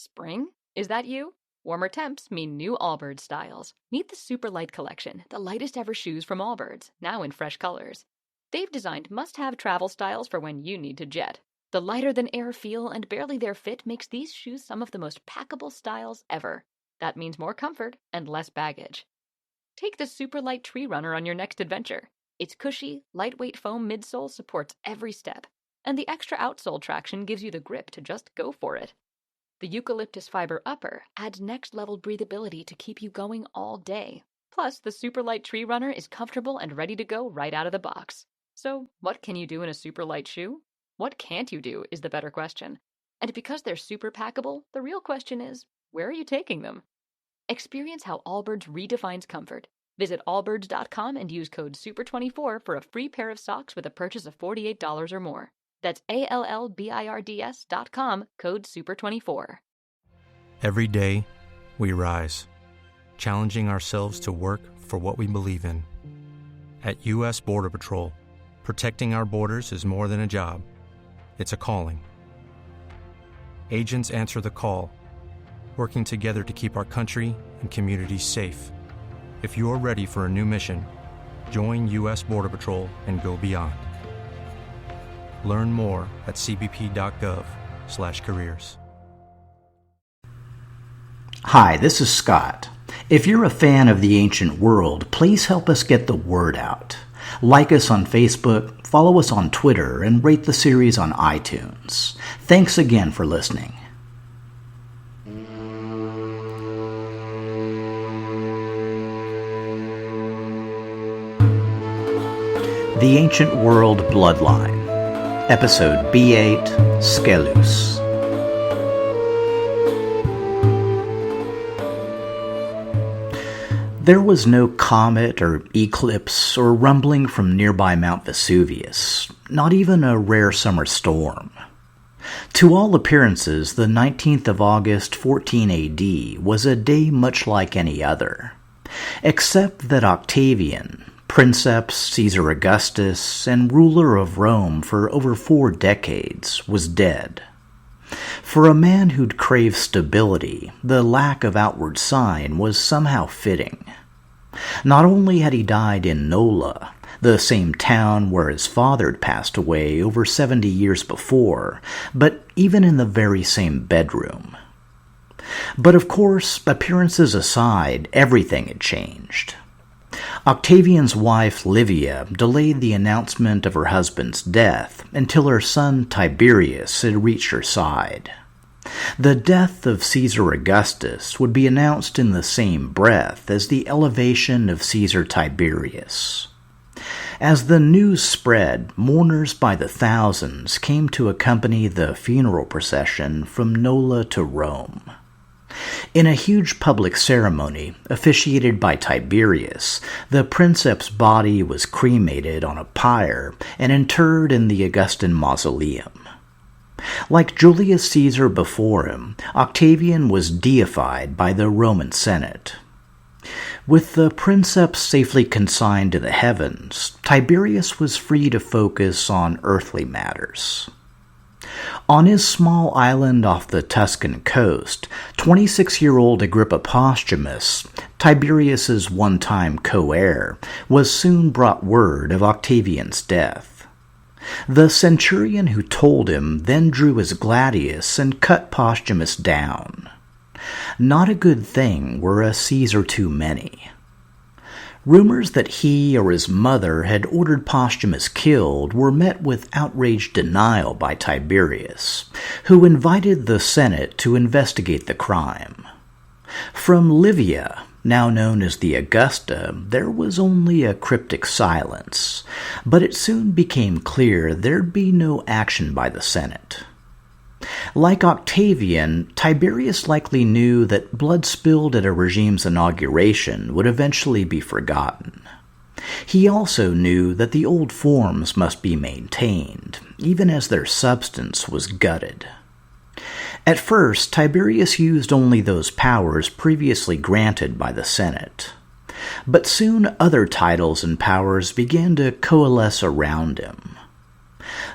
Spring? Is that you? Warmer temps mean new Allbirds styles. Meet the Super Light Collection, the lightest ever shoes from Allbirds, now in fresh colors. They've designed must-have travel styles for when you need to jet. The lighter-than-air feel and barely-there fit makes these shoes some of the most packable styles ever. That means more comfort and less baggage. Take the Super Light Tree Runner on your next adventure. Its cushy, lightweight foam midsole supports every step, and the extra outsole traction gives you the grip to just go for it. The eucalyptus fiber upper adds next-level breathability to keep you going all day. Plus, the Super Light Tree Runner is comfortable and ready to go right out of the box. So, what can you do in a super light shoe? What can't you do is the better question. And because they're super packable, the real question is, where are you taking them? Experience how Allbirds redefines comfort. Visit allbirds.com and use code SUPER24 for a free pair of socks with a purchase of $48 or more. That's ALLBIRDS.com, code SUPER24. Every day, we rise, challenging ourselves to work for what we believe in. At U.S. Border Patrol, protecting our borders is more than a job. It's a calling. Agents answer the call, working together to keep our country and communities safe. If you're ready for a new mission, join U.S. Border Patrol and go beyond. Learn more at cbp.gov/careers. Hi, this is Scott. If you're a fan of the ancient world, please help us get the word out. Like us on Facebook, follow us on Twitter, and rate the series on iTunes. Thanks again for listening. The Ancient World Bloodline, Episode B8, Scelus. There was no comet or eclipse or rumbling from nearby Mount Vesuvius, not even a rare summer storm. To all appearances, the 19th of August, 14 AD was a day much like any other, except that Octavian, Princeps Caesar Augustus, and ruler of Rome for over 4 decades, was dead. For a man who'd craved stability, the lack of outward sign was somehow fitting. Not only had he died in Nola, the same town where his father had passed away over 70 years before, but even in the very same bedroom. But of course, appearances aside, everything had changed. Octavian's wife, Livia, delayed the announcement of her husband's death until her son Tiberius had reached her side. The death of Caesar Augustus would be announced in the same breath as the elevation of Caesar Tiberius. As the news spread, mourners by the thousands came to accompany the funeral procession from Nola to Rome. In a huge public ceremony, officiated by Tiberius, the princeps' body was cremated on a pyre and interred in the Augustan mausoleum. Like Julius Caesar before him, Octavian was deified by the Roman Senate. With the princeps safely consigned to the heavens, Tiberius was free to focus on earthly matters. On his small island off the Tuscan coast, 26-year-old Agrippa Posthumus, Tiberius's one-time co-heir, was soon brought word of Octavian's death. The centurion who told him then drew his gladius and cut Posthumus down. Not a good thing were a Caesar too many. Rumors that he or his mother had ordered Posthumus killed were met with outraged denial by Tiberius, who invited the Senate to investigate the crime. From Livia, now known as the Augusta, there was only a cryptic silence, but it soon became clear there'd be no action by the Senate. Like Octavian, Tiberius likely knew that blood spilled at a regime's inauguration would eventually be forgotten. He also knew that the old forms must be maintained, even as their substance was gutted. At first, Tiberius used only those powers previously granted by the Senate. But soon other titles and powers began to coalesce around him.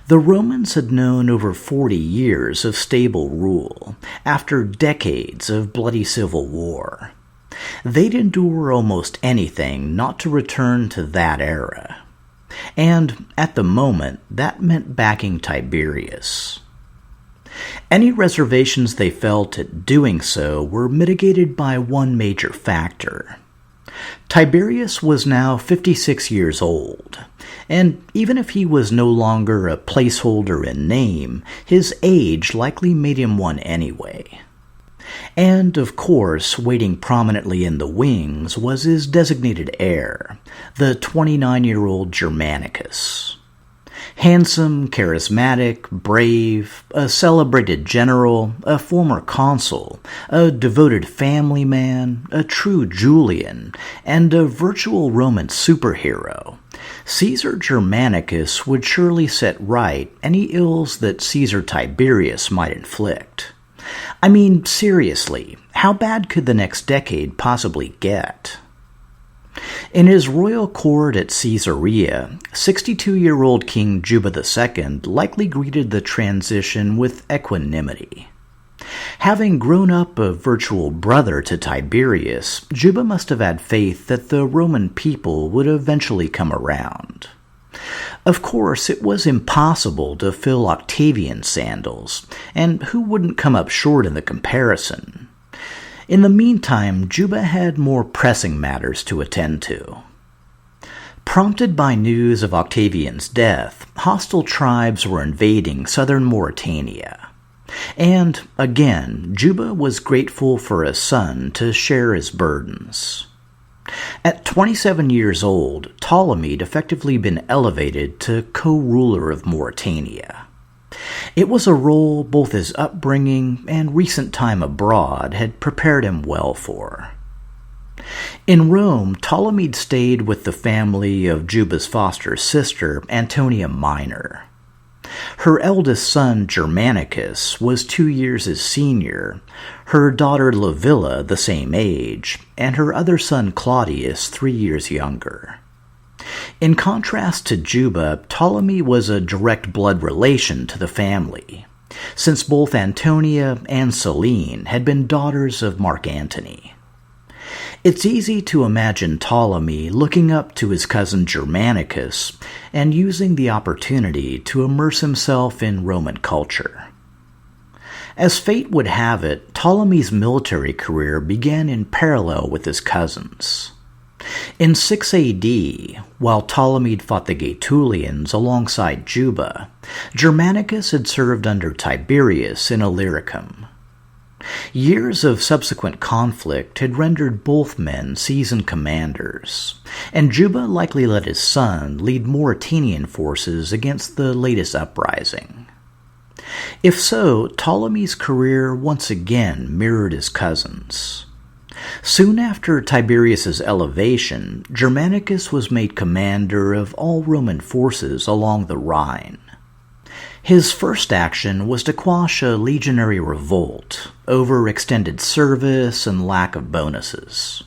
The Romans had known over 40 years of stable rule, after decades of bloody civil war. They'd endure almost anything not to return to that era. And, at the moment, that meant backing Tiberius. Any reservations they felt at doing so were mitigated by one major factor. Tiberius was now 56 years old, and even if he was no longer a placeholder in name, his age likely made him one anyway. And, of course, waiting prominently in the wings was his designated heir, the 29-year-old Germanicus. Handsome, charismatic, brave, a celebrated general, a former consul, a devoted family man, a true Julian, and a virtual Roman superhero, Caesar Germanicus would surely set right any ills that Caesar Tiberius might inflict. I mean, seriously, how bad could the next decade possibly get? In his royal court at Caesarea, 62-year-old King Juba II likely greeted the transition with equanimity. Having grown up a virtual brother to Tiberius, Juba must have had faith that the Roman people would eventually come around. Of course, it was impossible to fill Octavian's sandals, and who wouldn't come up short in the comparison? In the meantime, Juba had more pressing matters to attend to. Prompted by news of Octavian's death, hostile tribes were invading southern Mauritania. And, again, Juba was grateful for a son to share his burdens. At 27 years old, Ptolemy had effectively been elevated to co-ruler of Mauritania. It was a role both his upbringing and recent time abroad had prepared him well for. In Rome, Ptolemy stayed with the family of Juba's foster sister, Antonia Minor. Her eldest son, Germanicus, was 2 years his senior, her daughter Livilla the same age, and her other son Claudius 3 years younger. In contrast to Juba, Ptolemy was a direct blood relation to the family, since both Antonia and Selene had been daughters of Mark Antony. It's easy to imagine Ptolemy looking up to his cousin Germanicus and using the opportunity to immerse himself in Roman culture. As fate would have it, Ptolemy's military career began in parallel with his cousin's. In 6 AD, while Ptolemy fought the Gaetulians alongside Juba, Germanicus had served under Tiberius in Illyricum. Years of subsequent conflict had rendered both men seasoned commanders, and Juba likely let his son lead Mauritanian forces against the latest uprising. If so, Ptolemy's career once again mirrored his cousin's. Soon after Tiberius's elevation, Germanicus was made commander of all Roman forces along the Rhine. His first action was to quash a legionary revolt over extended service and lack of bonuses.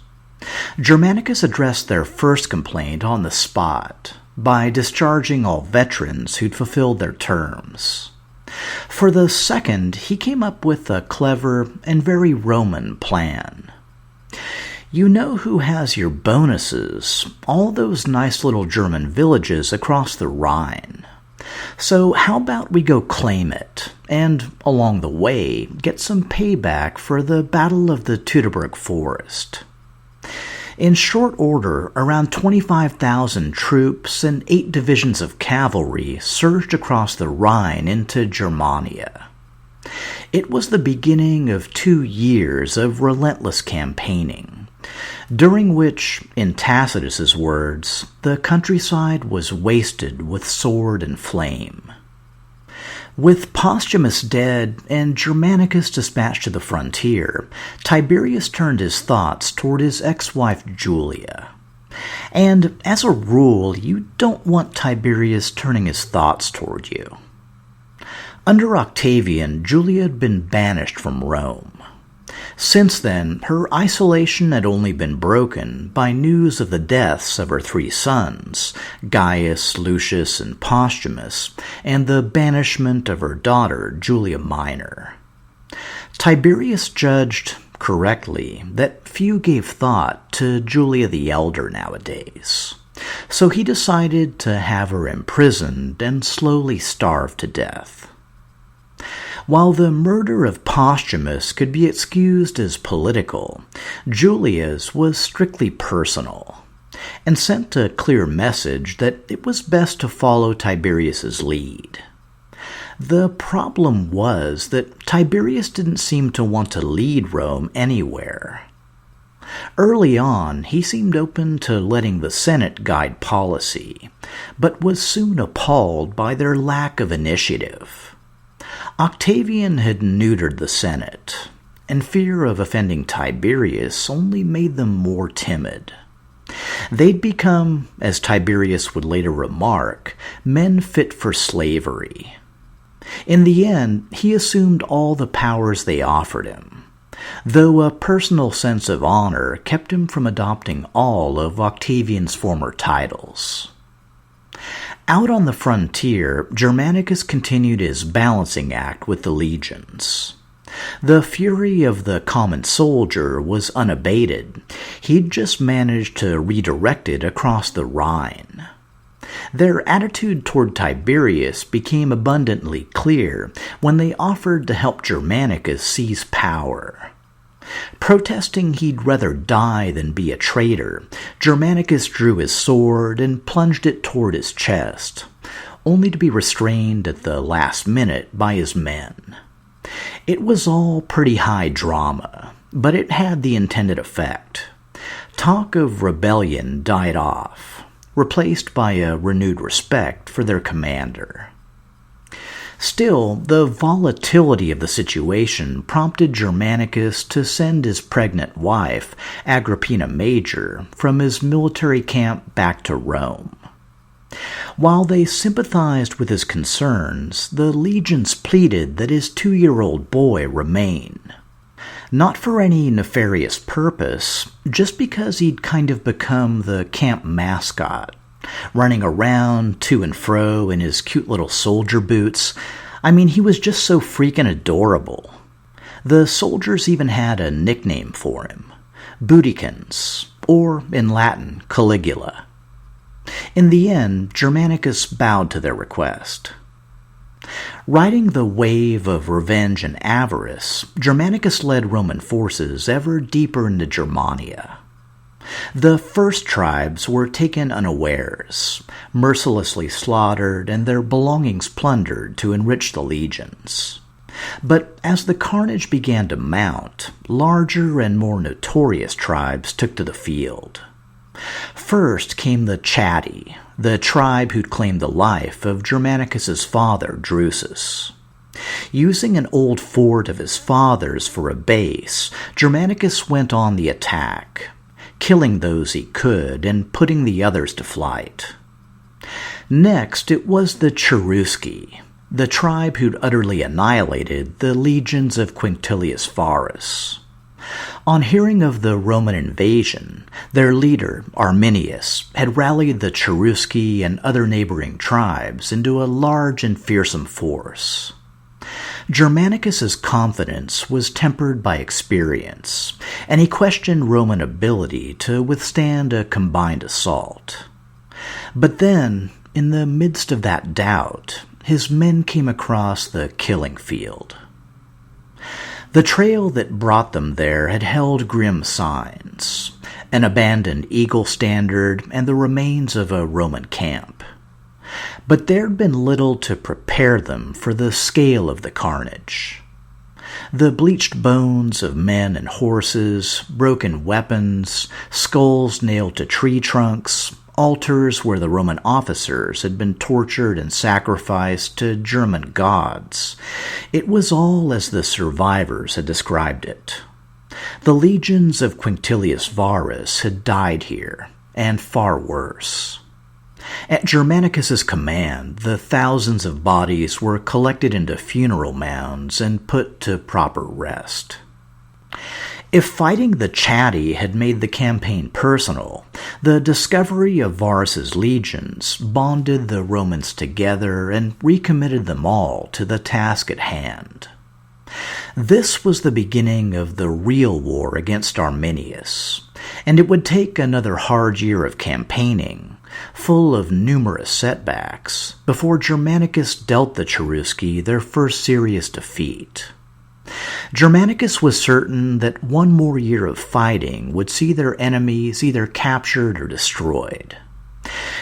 Germanicus addressed their first complaint on the spot by discharging all veterans who'd fulfilled their terms. For the second, he came up with a clever and very Roman plan. You know who has your bonuses? All those nice little German villages across the Rhine. So how about we go claim it, and, along the way, get some payback for the Battle of the Teutoburg Forest. In short order, around 25,000 troops and 8 divisions of cavalry surged across the Rhine into Germania. It was the beginning of 2 years of relentless campaigning, during which, in Tacitus's words, the countryside was wasted with sword and flame. With Posthumus dead and Germanicus dispatched to the frontier, Tiberius turned his thoughts toward his ex-wife Julia. And, as a rule, you don't want Tiberius turning his thoughts toward you. Under Octavian, Julia had been banished from Rome. Since then, her isolation had only been broken by news of the deaths of her 3 sons, Gaius, Lucius, and Posthumus, and the banishment of her daughter, Julia Minor. Tiberius judged, correctly, that few gave thought to Julia the Elder nowadays, so he decided to have her imprisoned and slowly starved to death. While the murder of Posthumus could be excused as political, Julia's was strictly personal, and sent a clear message that it was best to follow Tiberius's lead. The problem was that Tiberius didn't seem to want to lead Rome anywhere. Early on, he seemed open to letting the Senate guide policy, but was soon appalled by their lack of initiative. Octavian had neutered the Senate, and fear of offending Tiberius only made them more timid. They'd become, as Tiberius would later remark, men fit for slavery. In the end, he assumed all the powers they offered him, though a personal sense of honor kept him from adopting all of Octavian's former titles. Out on the frontier, Germanicus continued his balancing act with the legions. The fury of the common soldier was unabated. He'd just managed to redirect it across the Rhine. Their attitude toward Tiberius became abundantly clear when they offered to help Germanicus seize power. Protesting he'd rather die than be a traitor, Germanicus drew his sword and plunged it toward his chest, only to be restrained at the last minute by his men. It was all pretty high drama, but it had the intended effect. Talk of rebellion died off, replaced by a renewed respect for their commander. Still, the volatility of the situation prompted Germanicus to send his pregnant wife, Agrippina Major, from his military camp back to Rome. While they sympathized with his concerns, the legions pleaded that his 2-year-old boy remain. Not for any nefarious purpose, just because he'd kind of become the camp mascot, running around to and fro in his cute little soldier boots. I mean, he was just so freaking adorable. The soldiers even had a nickname for him, Bootykins, or in Latin, Caligula. In the end, Germanicus bowed to their request. Riding the wave of revenge and avarice, Germanicus led Roman forces ever deeper into Germania. The first tribes were taken unawares, mercilessly slaughtered, and their belongings plundered to enrich the legions. But as the carnage began to mount, larger and more notorious tribes took to the field. First came the Chatti, the tribe who'd claimed the life of Germanicus's father, Drusus. Using an old fort of his father's for a base, Germanicus went on the attack, killing those he could and putting the others to flight. Next, it was the Cherusci, the tribe who'd utterly annihilated the legions of Quintilius Varus. On hearing of the Roman invasion, their leader, Arminius, had rallied the Cherusci and other neighboring tribes into a large and fearsome force. Germanicus's confidence was tempered by experience, and he questioned Roman ability to withstand a combined assault. But then, in the midst of that doubt, his men came across the killing field. The trail that brought them there had held grim signs, an abandoned eagle standard and the remains of a Roman camp. But there'd been little to prepare them for the scale of the carnage. The bleached bones of men and horses, broken weapons, skulls nailed to tree trunks, altars where the Roman officers had been tortured and sacrificed to German gods. It was all as the survivors had described it. The legions of Quintilius Varus had died here, and far worse. At Germanicus's command, the thousands of bodies were collected into funeral mounds and put to proper rest. If fighting the chatty had made the campaign personal, the discovery of Varus's legions bonded the Romans together and recommitted them all to the task at hand. This was the beginning of the real war against Arminius, and it would take another hard year of campaigning, full of numerous setbacks, before Germanicus dealt the Cherusci their first serious defeat. Germanicus was certain that one more year of fighting would see their enemies either captured or destroyed,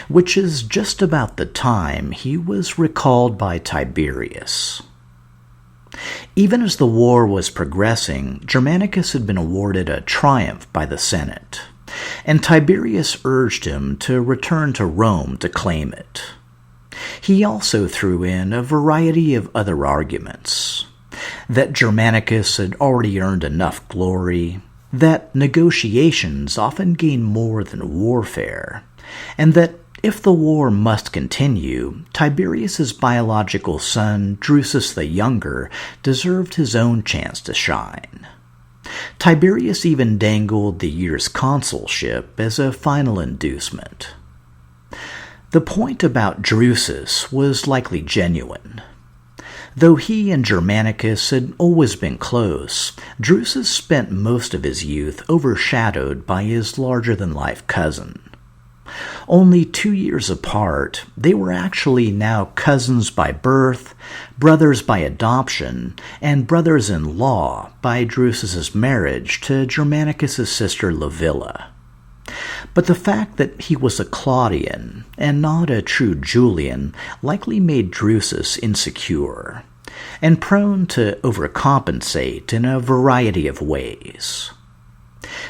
which is just about the time he was recalled by Tiberius. Even as the war was progressing, Germanicus had been awarded a triumph by the Senate, and Tiberius urged him to return to Rome to claim it. He also threw in a variety of other arguments: that Germanicus had already earned enough glory, that negotiations often gain more than warfare, and that if the war must continue, Tiberius's biological son, Drusus the Younger, deserved his own chance to shine. Tiberius even dangled the year's consulship as a final inducement. The point about Drusus was likely genuine. Though he and Germanicus had always been close, Drusus spent most of his youth overshadowed by his larger-than-life cousin. Only 2 years apart, they were actually now cousins by birth, brothers by adoption, and brothers-in-law by Drusus's marriage to Germanicus's sister Livilla. But the fact that he was a Claudian and not a true Julian likely made Drusus insecure and prone to overcompensate in a variety of ways.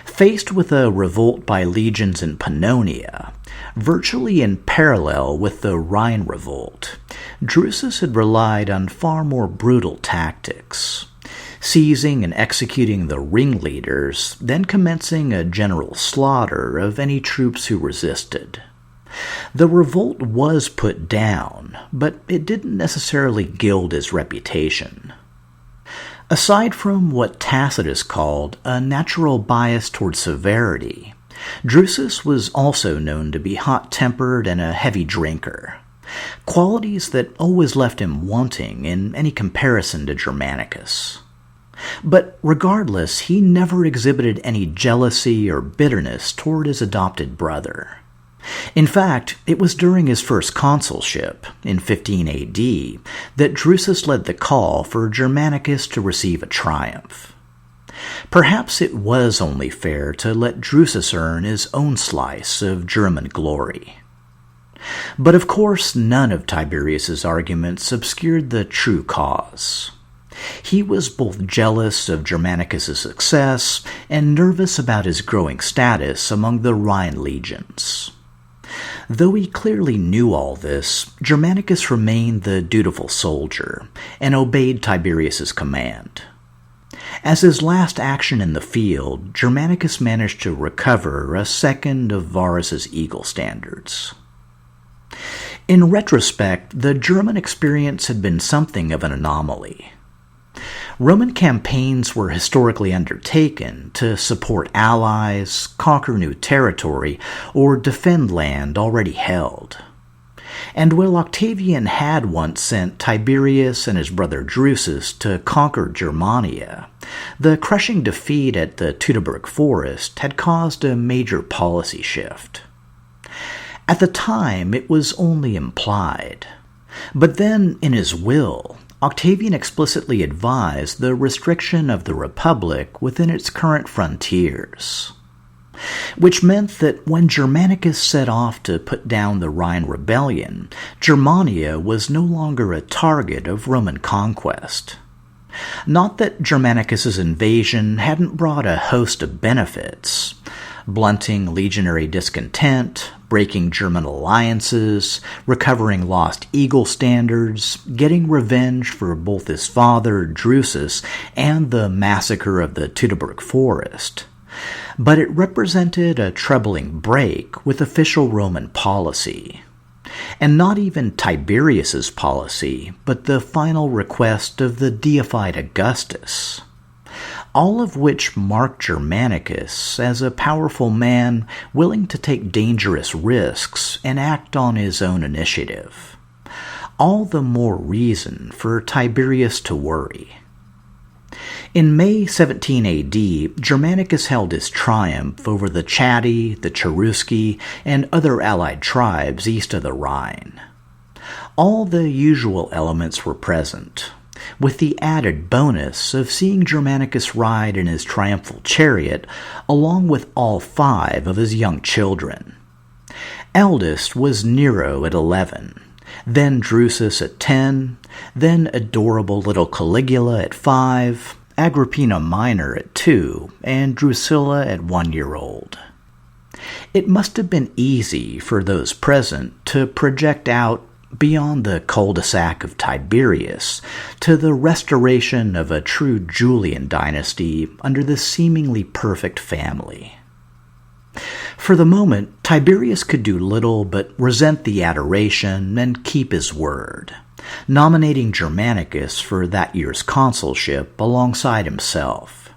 Faced with a revolt by legions in Pannonia, virtually in parallel with the Rhine revolt, Drusus had relied on far more brutal tactics, seizing and executing the ringleaders, then commencing a general slaughter of any troops who resisted. The revolt was put down, but it didn't necessarily gild his reputation. Aside from what Tacitus called a natural bias toward severity, Drusus was also known to be hot-tempered and a heavy drinker, qualities that always left him wanting in any comparison to Germanicus. But regardless, he never exhibited any jealousy or bitterness toward his adopted brother. In fact, it was during his first consulship, in 15 AD, that Drusus led the call for Germanicus to receive a triumph. Perhaps it was only fair to let Drusus earn his own slice of German glory. But of course, none of Tiberius's arguments obscured the true cause. He was both jealous of Germanicus's success and nervous about his growing status among the Rhine legions. Though he clearly knew all this, Germanicus remained the dutiful soldier and obeyed Tiberius's command. As his last action in the field, Germanicus managed to recover a second of Varus's eagle standards. In retrospect, the German experience had been something of an anomaly. Roman campaigns were historically undertaken to support allies, conquer new territory, or defend land already held. And while Octavian had once sent Tiberius and his brother Drusus to conquer Germania, the crushing defeat at the Teutoburg Forest had caused a major policy shift. At the time, it was only implied. But then, in his will, Octavian explicitly advised the restriction of the Republic within its current frontiers, which meant that when Germanicus set off to put down the Rhine rebellion, Germania was no longer a target of Roman conquest. Not that Germanicus's invasion hadn't brought a host of benefits: blunting legionary discontent, breaking German alliances, recovering lost eagle standards, getting revenge for both his father, Drusus, and the massacre of the Teutoburg Forest. But it represented a troubling break with official Roman policy. And not even Tiberius's policy, but the final request of the deified Augustus. all of which marked Germanicus as a powerful man willing to take dangerous risks and act on his own initiative. All the more reason for Tiberius to worry. In May 17 AD, Germanicus held his triumph over the Chatti, the Cherusci, and other allied tribes east of the Rhine. All the usual elements were present, with the added bonus of seeing Germanicus ride in his triumphal chariot along with all 5 of his young children. Eldest was Nero at 11, then Drusus at 10, then adorable little Caligula at 5, Agrippina Minor at 2, and Drusilla at 1 year old. It must have been easy for those present to project out beyond the cul-de-sac of Tiberius to the restoration of a true Julian dynasty under this seemingly perfect family. For the moment, Tiberius could do little but resent the adoration and keep his word, nominating Germanicus for that year's consulship alongside himself.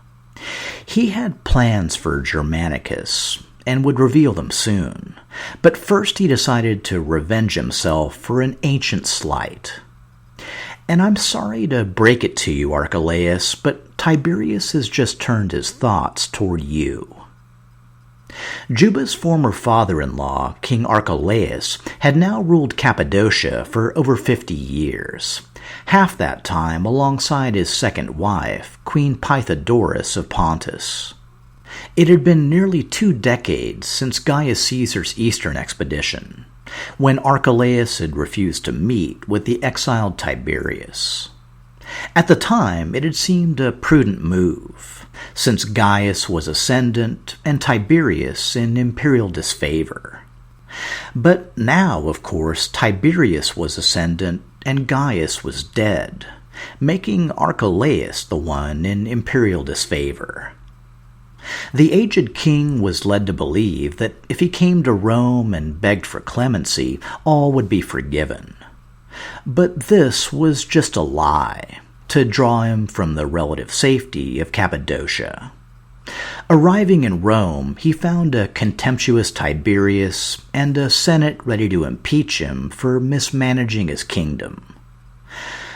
He had plans for Germanicus, and would reveal them soon, but first he decided to revenge himself for an ancient slight. And I'm sorry to break it to you, Archelaus, but Tiberius has just turned his thoughts toward you. Juba's former father-in-law, King Archelaus, had now ruled Cappadocia for over 50 years, half that time alongside his second wife, Queen Pythodorus of Pontus. It had been nearly 2 decades since Gaius Caesar's Eastern expedition, when Archelaus had refused to meet with the exiled Tiberius. At the time, it had seemed a prudent move, since Gaius was ascendant and Tiberius in imperial disfavor. But now, of course, Tiberius was ascendant and Gaius was dead, making Archelaus the one in imperial disfavor. The aged king was led to believe that if he came to Rome and begged for clemency, all would be forgiven. But this was just a lie, to draw him from the relative safety of Cappadocia. Arriving in Rome, he found a contemptuous Tiberius and a senate ready to impeach him for mismanaging his kingdom.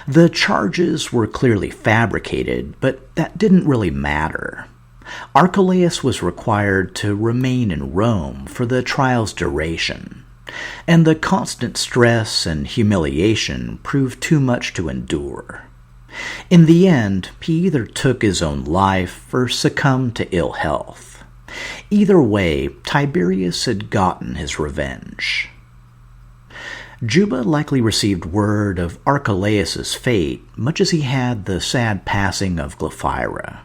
The charges were clearly fabricated, but that didn't really matter. Archelaus was required to remain in Rome for the trial's duration, and the constant stress and humiliation proved too much to endure. In the end, he either took his own life or succumbed to ill health. Either way, Tiberius had gotten his revenge. Juba likely received word of Archelaus's fate, much as he had the sad passing of Glaphyra.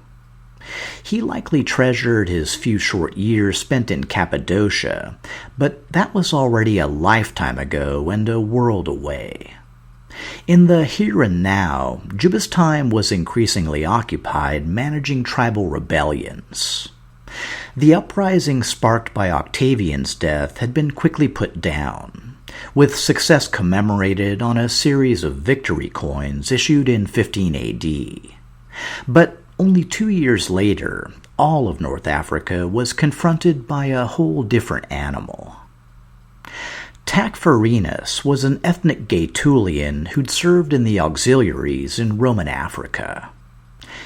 He likely treasured his few short years spent in Cappadocia, but that was already a lifetime ago and a world away. In the here and now, Juba's time was increasingly occupied managing tribal rebellions. The uprising sparked by Octavian's death had been quickly put down, with success commemorated on a series of victory coins issued in 15 AD. But only 2 years later, all of North Africa was confronted by a whole different animal. Tacfarinas was an ethnic Gaetulian who'd served in the auxiliaries in Roman Africa.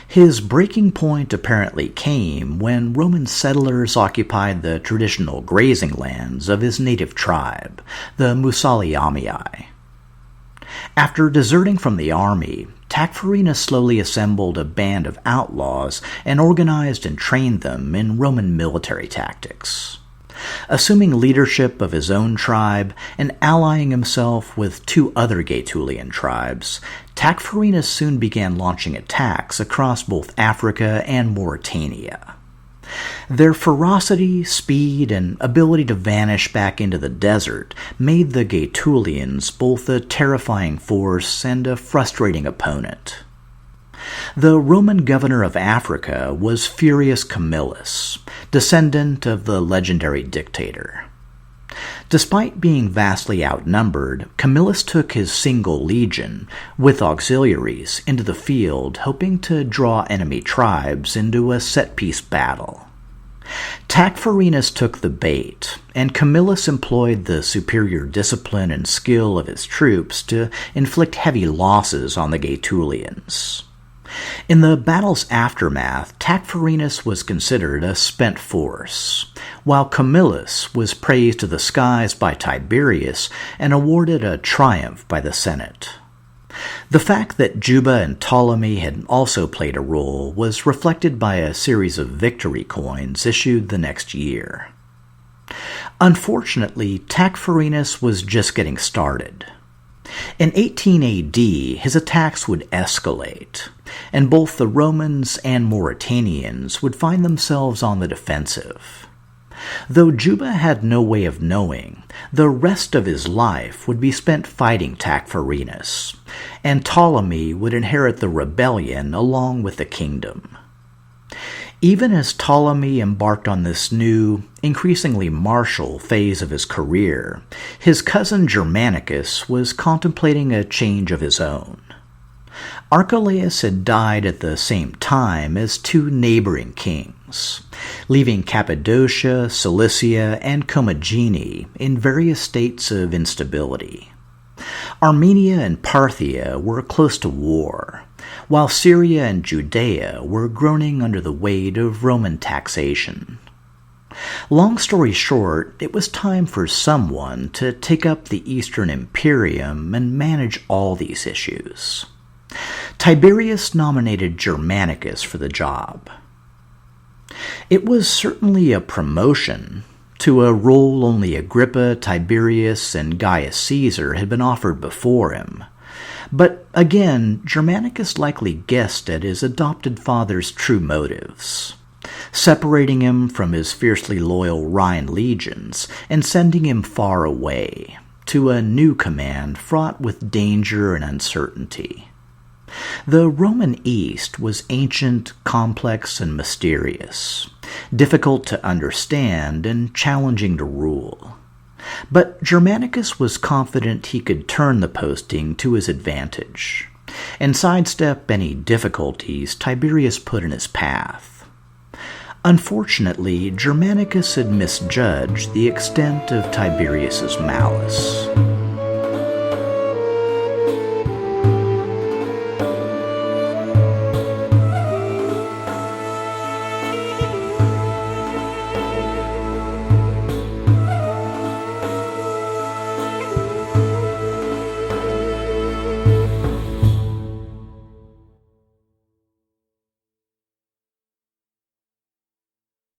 His breaking point apparently came when Roman settlers occupied the traditional grazing lands of his native tribe, the Mussaliamii. After deserting from the army, Tacfarinas slowly assembled a band of outlaws and organized and trained them in Roman military tactics. Assuming leadership of his own tribe and allying himself with 2 other Gaetulian tribes, Tacfarinas soon began launching attacks across both Africa and Mauritania. Their ferocity, speed, and ability to vanish back into the desert made the Gaetulians both a terrifying force and a frustrating opponent. The Roman governor of Africa was Furius Camillus, descendant of the legendary dictator. Despite being vastly outnumbered, Camillus took his single legion, with auxiliaries, into the field, hoping to draw enemy tribes into a set-piece battle. Tacfarinas took the bait, and Camillus employed the superior discipline and skill of his troops to inflict heavy losses on the Gaetulians. In the battle's aftermath, Tacfarinas was considered a spent force, while Camillus was praised to the skies by Tiberius and awarded a triumph by the Senate. The fact that Juba and Ptolemy had also played a role was reflected by a series of victory coins issued the next year. Unfortunately, Tacfarinas was just getting started. In 18 AD, his attacks would escalate, and both the Romans and Mauritanians would find themselves on the defensive. Though Juba had no way of knowing, the rest of his life would be spent fighting Tacfarinas, and Ptolemy would inherit the rebellion along with the kingdom. Even as Ptolemy embarked on this new, increasingly martial phase of his career, his cousin Germanicus was contemplating a change of his own. Archelaus had died at the same time as two neighboring kings, leaving Cappadocia, Cilicia, and Commagene in various states of instability. Armenia and Parthia were close to war, while Syria and Judea were groaning under the weight of Roman taxation. Long story short, it was time for someone to take up the Eastern Imperium and manage all these issues. Tiberius nominated Germanicus for the job. It was certainly a promotion to a role only Agrippa, Tiberius, and Gaius Caesar had been offered before him. But again, Germanicus likely guessed at his adopted father's true motives, separating him from his fiercely loyal Rhine legions and sending him far away to a new command fraught with danger and uncertainty. The Roman East was ancient, complex, and mysterious, difficult to understand and challenging to rule. But Germanicus was confident he could turn the posting to his advantage and sidestep any difficulties Tiberius put in his path. Unfortunately, Germanicus had misjudged the extent of Tiberius's malice.